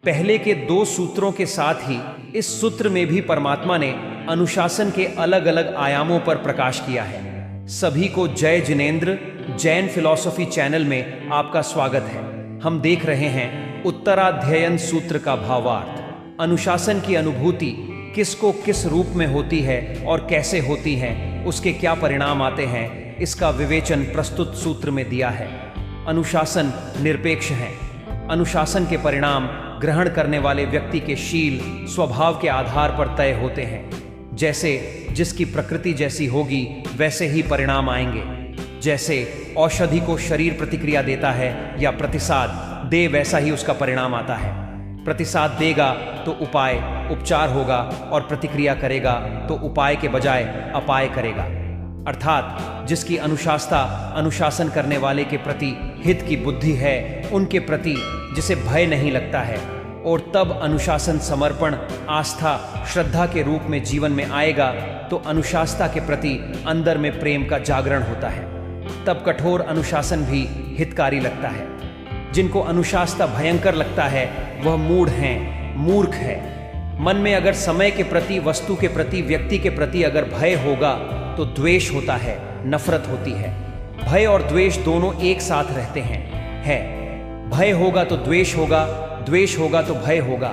पहले के दो सूत्रों के साथ ही इस सूत्र में भी परमात्मा ने अनुशासन के अलग अलग आयामों पर प्रकाश किया है। सभी को जय जिनेंद्र जैन फिलॉसफी चैनल में आपका स्वागत है। हम देख रहे हैं उत्तराध्ययन सूत्र का भावार्थ। अनुशासन की अनुभूति किसको किस रूप में होती है और कैसे होती है, उसके क्या परिणाम आते हैं, इसका विवेचन प्रस्तुत सूत्र में दिया है। अनुशासन निरपेक्ष है। अनुशासन के परिणाम ग्रहण करने वाले व्यक्ति के शील स्वभाव के आधार पर तय होते हैं। जैसे जिसकी प्रकृति जैसी होगी वैसे ही परिणाम आएंगे। जैसे औषधि को शरीर प्रतिक्रिया देता है या प्रतिसाद दे, वैसा ही उसका परिणाम आता है। प्रतिसाद देगा तो उपाय उपचार होगा और प्रतिक्रिया करेगा तो उपाय के बजाय अपाय करेगा। अर्थात जिसकी अनुशासन करने वाले के प्रति हित की बुद्धि है, उनके प्रति जिसे भय नहीं लगता है, और तब अनुशासन समर्पण आस्था श्रद्धा के रूप में जीवन में आएगा तो अनुशासता के प्रति अंदर में प्रेम का जागरण होता है। तब कठोर अनुशासन भी हितकारी लगता है। जिनको अनुशासता भयंकर लगता है वह मूढ़ हैं, मूर्ख है। मन में अगर समय के प्रति, वस्तु के प्रति, व्यक्ति के प्रति अगर भय होगा तो द्वेष होता है, नफरत होती है। भय और द्वेष दोनों एक साथ रहते हैं। भय होगा तो द्वेष होगा, द्वेष होगा तो भय होगा।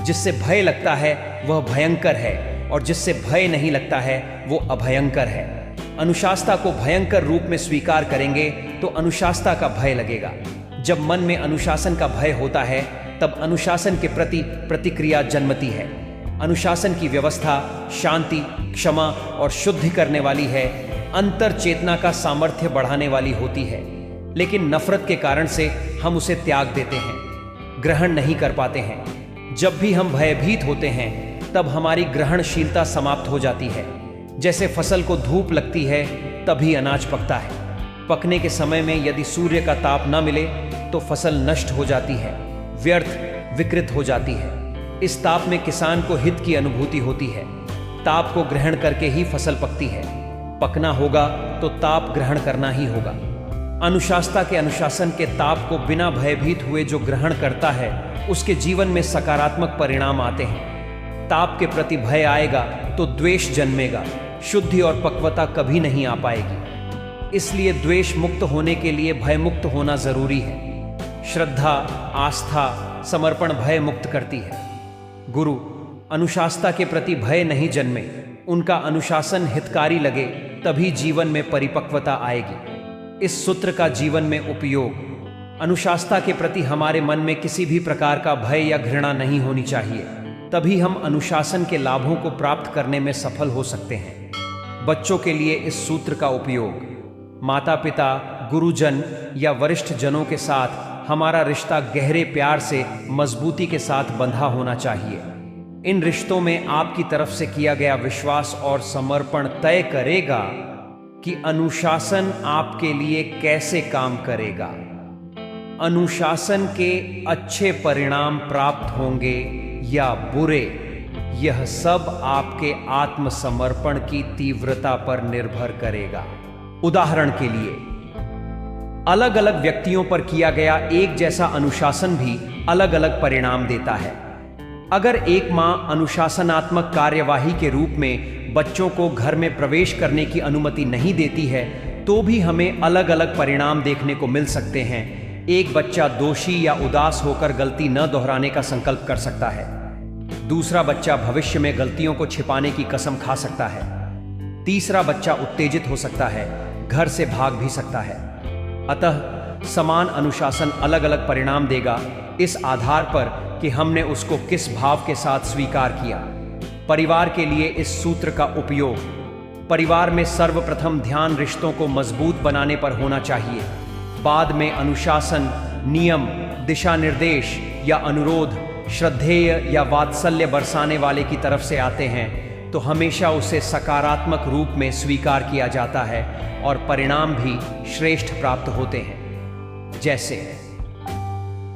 जिससे भय लगता है वह भयंकर है और जिससे भय नहीं लगता है वो अभयंकर है। अनुशासता को भयंकर रूप में स्वीकार करेंगे तो अनुशासता का भय लगेगा। जब मन में अनुशासन का भय होता है तब अनुशासन के प्रति प्रतिक्रिया जन्मती है। अनुशासन की व्यवस्था शांति, क्षमा और शुद्धि करने वाली है, अंतर चेतना का सामर्थ्य बढ़ाने वाली होती है। लेकिन नफरत के कारण से हम उसे त्याग देते हैं, ग्रहण नहीं कर पाते हैं। जब भी हम भयभीत होते हैं तब हमारी ग्रहणशीलता समाप्त हो जाती है। जैसे फसल को धूप लगती है तभी अनाज पकता है। पकने के समय में यदि सूर्य का ताप न मिले तो फसल नष्ट हो जाती है, व्यर्थ विकृत हो जाती है। इस ताप में किसान को हित की अनुभूति होती है। ताप को ग्रहण करके ही फसल पकती है। पकना होगा तो ताप ग्रहण करना ही होगा। अनुशासता के अनुशासन के ताप को बिना भयभीत हुए जो ग्रहण करता है उसके जीवन में सकारात्मक परिणाम आते हैं। ताप के प्रति भय आएगा तो द्वेष जन्मेगा, शुद्धि और पक्वता कभी नहीं आ पाएगी। इसलिए द्वेष मुक्त होने के लिए भय मुक्त होना जरूरी है। श्रद्धा आस्था समर्पण भय मुक्त करती है। गुरु अनुशासता के प्रति भय नहीं जन्मे, उनका अनुशासन हितकारी लगे, तभी जीवन में परिपक्वता आएगी। इस सूत्र का जीवन में उपयोग। अनुशासता के प्रति हमारे मन में किसी भी प्रकार का भय या घृणा नहीं होनी चाहिए, तभी हम अनुशासन के लाभों को प्राप्त करने में सफल हो सकते हैं। बच्चों के लिए इस सूत्र का उपयोग। माता पिता, गुरुजन या वरिष्ठ जनों के साथ हमारा रिश्ता गहरे प्यार से मजबूती के साथ बंधा होना चाहिए। इन रिश्तों में आपकी तरफ से किया गया विश्वास और समर्पण तय करेगा कि अनुशासन आपके लिए कैसे काम करेगा। अनुशासन के अच्छे परिणाम प्राप्त होंगे या बुरे, यह सब आपके आत्मसमर्पण की तीव्रता पर निर्भर करेगा। उदाहरण के लिए, अलग अलग व्यक्तियों पर किया गया एक जैसा अनुशासन भी अलग अलग परिणाम देता है। अगर एक मां अनुशासनात्मक कार्यवाही के रूप में बच्चों को घर में प्रवेश करने की अनुमति नहीं देती है तो भी हमें अलग अलग परिणाम देखने को मिल सकते हैं। एक बच्चा दोषी या उदास होकर गलती न दोहराने का संकल्प कर सकता है। दूसरा बच्चा भविष्य में गलतियों को छिपाने की कसम खा सकता है। तीसरा बच्चा उत्तेजित हो सकता है, घर से भाग भी सकता है। अतः समान अनुशासन अलग अलग परिणाम देगा, इस आधार पर कि हमने उसको किस भाव के साथ स्वीकार किया। परिवार के लिए इस सूत्र का उपयोग। परिवार में सर्वप्रथम ध्यान रिश्तों को मजबूत बनाने पर होना चाहिए। बाद में अनुशासन, नियम, दिशा निर्देश या अनुरोध श्रद्धेय या वात्सल्य बरसाने वाले की तरफ से आते हैं तो हमेशा उसे सकारात्मक रूप में स्वीकार किया जाता है और परिणाम भी श्रेष्ठ प्राप्त होते हैं। जैसे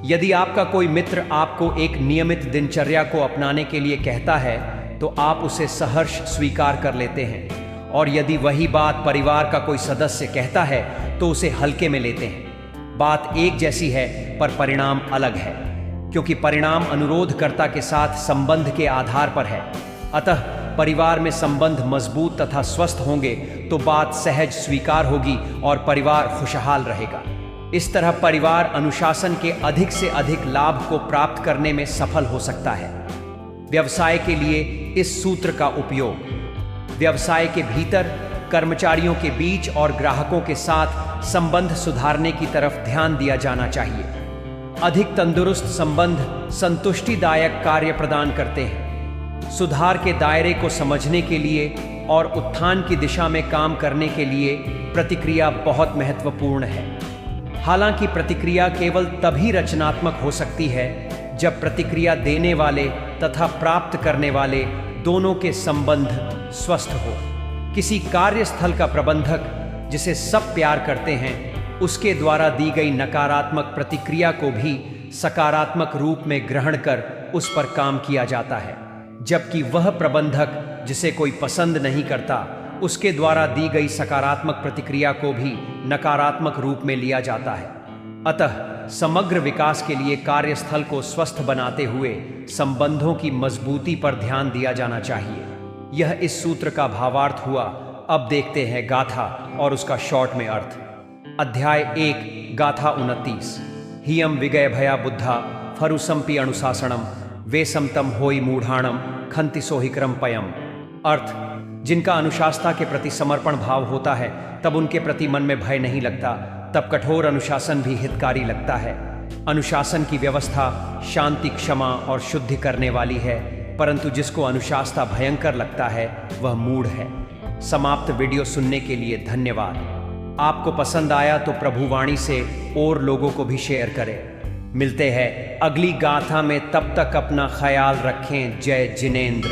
यदि आपका कोई मित्र आपको एक नियमित दिनचर्या को अपनाने के लिए कहता है तो आप उसे सहर्ष स्वीकार कर लेते हैं, और यदि वही बात परिवार का कोई सदस्य कहता है तो उसे हल्के में लेते हैं। बात एक जैसी है पर परिणाम अलग है। क्योंकि परिणाम अनुरोधकर्ता के साथ संबंध के आधार पर है। अतः परिवार में संबंध मजबूत तथा स्वस्थ होंगे तो बात सहज स्वीकार होगी और परिवार खुशहाल रहेगा। इस तरह परिवार अनुशासन के अधिक से अधिक लाभ को प्राप्त करने में सफल हो सकता है। व्यवसाय के लिए इस सूत्र का उपयोग व्यवसाय के भीतर, कर्मचारियों के बीच और ग्राहकों के साथ संबंध सुधारने की तरफ ध्यान दिया जाना चाहिए। अधिक तंदुरुस्त संबंध संतुष्टिदायक कार्य प्रदान करते हैं। सुधार के दायरे को समझने के लिए और उत्थान की दिशा में काम करने के लिए प्रतिक्रिया बहुत महत्वपूर्ण है। हालांकि प्रतिक्रिया केवल तभी रचनात्मक हो सकती है जब प्रतिक्रिया देने वाले तथा प्राप्त करने वाले दोनों के संबंध स्वस्थ हो। किसी कार्यस्थल का प्रबंधक, जिसे सब प्यार करते हैं, उसके द्वारा दी गई नकारात्मक प्रतिक्रिया को भी सकारात्मक रूप में ग्रहण कर उस पर काम किया जाता है, जबकि वह प्रबंधक जिसे कोई पसंद नहीं करता, उसके द्वारा दी गई सकारात्मक प्रतिक्रिया को भी नकारात्मक रूप में लिया जाता है। अतः समग्र विकास के लिए कार्यस्थल को स्वस्थ बनाते हुए संबंधों की मजबूती पर ध्यान दिया जाना चाहिए। यह इस सूत्र का भावार्थ हुआ। अब देखते हैं गाथा और उसका शॉर्ट में अर्थ। अध्याय 1, गाथा 29। हियम विगय भया बुद्धा फरुसंपि अनुशासनम वेसम तम होई मूढ़ाणम खंति सोहिक्रम पयम। अर्थ: जिनका अनुशासता के प्रति समर्पण भाव होता है तब उनके प्रति मन में भय नहीं लगता, तब कठोर अनुशासन भी हितकारी लगता है। अनुशासन की व्यवस्था शांति, क्षमा और शुद्धि करने वाली है, परंतु जिसको अनुशासता भयंकर लगता है वह मूढ़ है। समाप्त वीडियो सुनने के लिए धन्यवाद। आपको पसंद आया तो प्रभुवाणी से और लोगों को भी शेयर करें। मिलते हैं अगली गाथा में, तब तक अपना ख्याल रखें। जय जिनेंद्र।